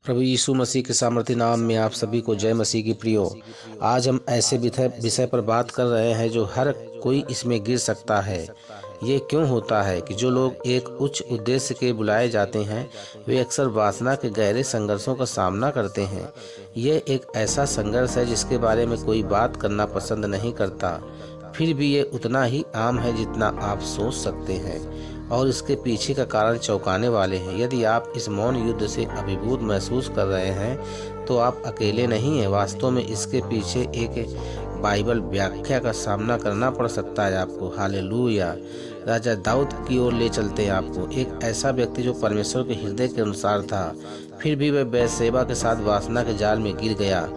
प्रभु यीशु मसीह के सामर्थ्य नाम में आप सभी को जय मसीह की प्रियो। आज हम ऐसे विषय पर बात कर रहे हैं जो हर कोई इसमें गिर सकता है। ये क्यों होता है कि जो लोग एक उच्च उद्देश्य के बुलाए जाते हैं वे अक्सर वासना के गहरे संघर्षों का सामना करते हैं। यह एक ऐसा संघर्ष है जिसके बारे में कोई बात करना पसंद नहीं करता, फिर भी ये उतना ही आम है जितना आप सोच सकते हैं और इसके पीछे का कारण चौंकाने वाले हैं। यदि आप इस मौन युद्ध से अभिभूत महसूस कर रहे हैं तो आप अकेले नहीं हैं। वास्तव में इसके पीछे एक बाइबल व्याख्या का सामना करना पड़ सकता है आपको। हालेलुया। राजा दाऊद की ओर ले चलते हैं आपको। एक ऐसा व्यक्ति जो परमेश्वर के हृदय के अनुसार था, फिर भी वह बैतशेबा के साथ वासना के जाल में गिर गया।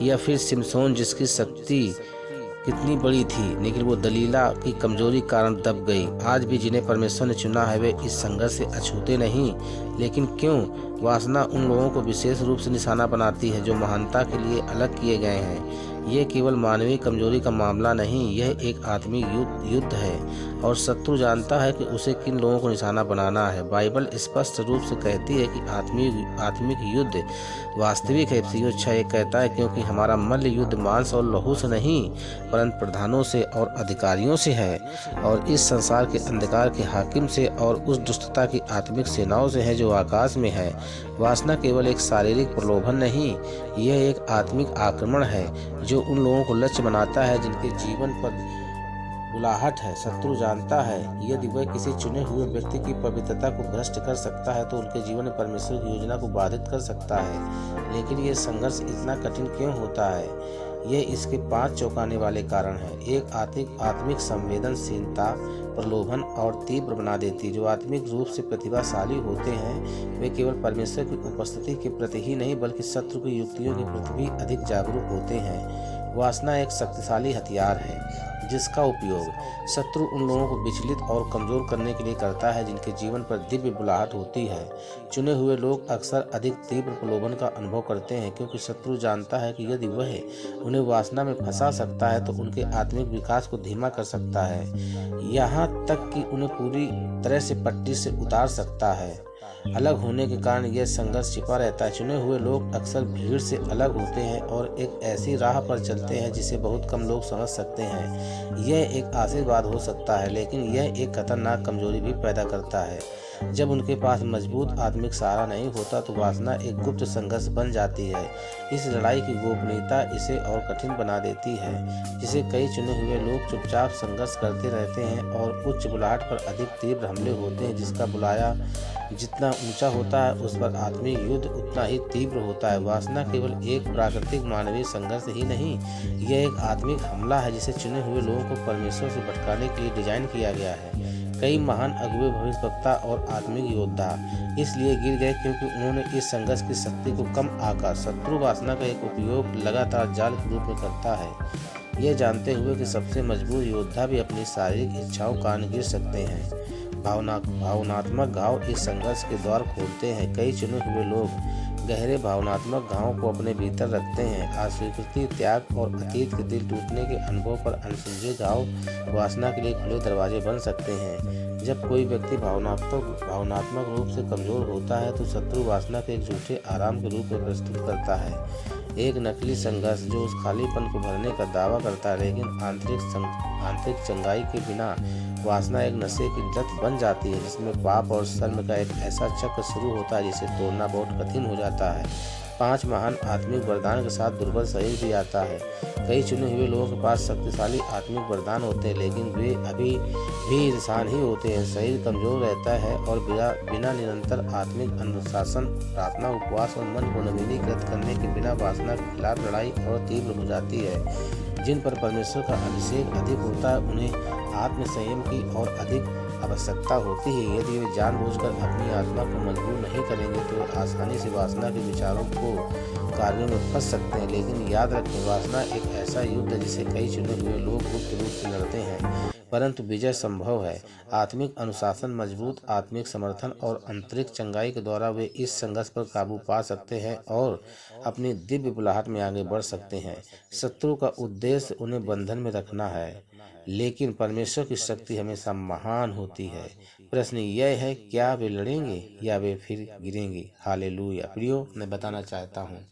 या फिर सिमसोन जिसकी शक्ति कितनी बड़ी थी लेकिन वो दलीला की कमजोरी कारण दब गई। आज भी जिन्हें परमेश्वर ने चुना है वे इस संघर्ष से अछूते नहीं। लेकिन क्यों? वासना उन लोगों को विशेष रूप से निशाना बनाती है जो महानता के लिए अलग किए गए हैं। ये केवल मानवीय कमजोरी का मामला नहीं, यह एक आत्मिक युद्ध है और शत्रु जानता है कि उसे किन लोगों को निशाना बनाना है। बाइबल स्पष्ट रूप से कहती है कि आत्मिक युद्ध वास्तविक है। इफिसियों 6 कहता है, क्योंकि हमारा मल्ल युद्ध मांस और लहू से नहीं परंतु प्रधानों से और अधिकारियों से है और इस संसार के अंधकार के हाकिम से और उस दुष्टता की आत्मिक सेनाओं से है जो आकाश में है। वासना केवल एक शारीरिक प्रलोभन नहीं, यह एक आत्मिक आक्रमण है जो उन लोगों को लक्ष्य बनाता है जिनके जीवन पर बुलाहट है। शत्रु जानता है यदि वह किसी चुने हुए व्यक्ति की पवित्रता को भ्रष्ट कर सकता है तो उनके जीवन में परमेश्वर की योजना को बाधित कर सकता है। लेकिन यह संघर्ष इतना कठिन क्यों होता है? यह इसके 5 चौंकाने वाले कारण हैं। एक आत्मिक संवेदनशीलता प्रलोभन और तीव्र बना देती है। जो आत्मिक रूप से प्रतिभाशाली होते हैं वे केवल परमेश्वर की उपस्थिति के प्रति ही नहीं बल्कि शत्रु की युक्तियों के प्रति भी अधिक जागरूक होते हैं। वासना एक शक्तिशाली हथियार है जिसका उपयोग शत्रु उन लोगों को विचलित और कमजोर करने के लिए करता है जिनके जीवन पर दिव्य बुलाहट होती है। चुने हुए लोग अक्सर अधिक तीव्र प्रलोभन का अनुभव करते हैं क्योंकि शत्रु जानता है कि यदि वह उन्हें वासना में फंसा सकता है तो उनके आत्मिक विकास को धीमा कर सकता है, यहाँ तक कि उन्हें पूरी तरह से पट्टी से उतार सकता है। अलग होने के कारण यह संघर्ष छिपा रहता है। चुने हुए लोग अक्सर भीड़ से अलग होते हैं और एक ऐसी राह पर चलते हैं जिसे बहुत कम लोग समझ सकते हैं। यह एक आशीर्वाद हो सकता है लेकिन यह एक खतरनाक कमजोरी भी पैदा करता है। जब उनके पास मजबूत आत्मिक सहारा नहीं होता तो वासना एक गुप्त संघर्ष बन जाती है। इस लड़ाई की गोपनीयता इसे और कठिन बना देती है, जिसे कई चुने हुए लोग चुपचाप संघर्ष करते रहते हैं और उच्च बुलाहट पर अधिक तीव्र हमले होते हैं। जिसका बुलाया जितना ऊंचा होता है उस पर आत्मिक युद्ध उतना ही तीव्र होता है। वासना केवल एक प्राकृतिक मानवीय संघर्ष ही नहीं, यह एक आत्मिक हमला है जिसे चुने हुए लोगों को परमेश्वर से भटकाने के लिए डिजाइन किया गया है। कई महान अगुवे भविष्यवक्ता और आत्मिक योद्धा इसलिए गिर गए क्योंकि उन्होंने इस संघर्ष की शक्ति को कम आंका। शत्रु वासना का एक उपयोग लगातार जाल के रूप में करता है, यह जानते हुए कि सबसे मजबूत योद्धा भी अपनी शारीरिक इच्छाओं के कारण गिर सकते हैं। भावनात्मक घाव इस संघर्ष के द्वार खोलते हैं। कई चुने हुए लोग गहरे भावनात्मक घावों को अपने भीतर रखते हैं। अस्वीकृति, त्याग और अतीत के दिल टूटने के अनुभव पर अनसुलझे घाव वासना के लिए खुले दरवाजे बन सकते हैं। जब कोई व्यक्ति भावनात्मक रूप से कमजोर होता है तो शत्रु वासना के एक झूठे आराम के रूप में प्रस्तुत करता है। एक नकली संघर्ष जो उस खालीपन को भरने का दावा करता है लेकिन आंतरिक चंगाई के बिना वासना एक नशे की लत बन जाती है जिसमें पाप और शर्म का एक ऐसा चक्र शुरू होता है जिसे तोड़ना बहुत कठिन हो जाता है। 5 महान आत्मिक वरदान के साथ दुर्बल शरीर भी आता है। कई चुने हुए लोगों के पास शक्तिशाली आत्मिक वरदान होते हैं लेकिन वे अभी भी इंसान ही होते हैं। शरीर कमजोर रहता है और बिना निरंतर आत्मिक अनुशासन, प्रार्थना, उपवास और मन को नवीनीकृत करने के बिना वासना के खिलाफ लड़ाई और तीव्र हो जाती है। जिन पर परमेश्वर का अभिषेक अधिक होता है उन्हें आत्म संयम की और अधिक आवश्यकता होती है। यदि वे जानबूझकर अपनी आत्मा को मजबूर नहीं करेंगे तो वे आसानी से वासना के विचारों को कार्यों में फंस सकते हैं। लेकिन याद रखें, वासना एक ऐसा युद्ध है जिसे कई चुने हुए लोग गुप्त रूप से लड़ते हैं। परंतु विजय संभव है। आत्मिक अनुशासन, मजबूत आत्मिक समर्थन और आंतरिक चंगाई के द्वारा वे इस संघर्ष पर काबू पा सकते हैं और अपनी दिव्य बुलाहट में आगे बढ़ सकते हैं। शत्रु का उद्देश्य उन्हें बंधन में रखना है, लेकिन परमेश्वर की शक्ति हमेशा महान होती है। प्रश्न यह है, क्या वे लड़ेंगे या वे फिर गिरेंगे? हालेलुया। प्रियो, मैं बताना चाहता हूँ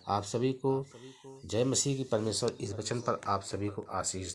आप सभी को जय मसीह की। परमेश्वर इस वचन पर आप सभी को आशीष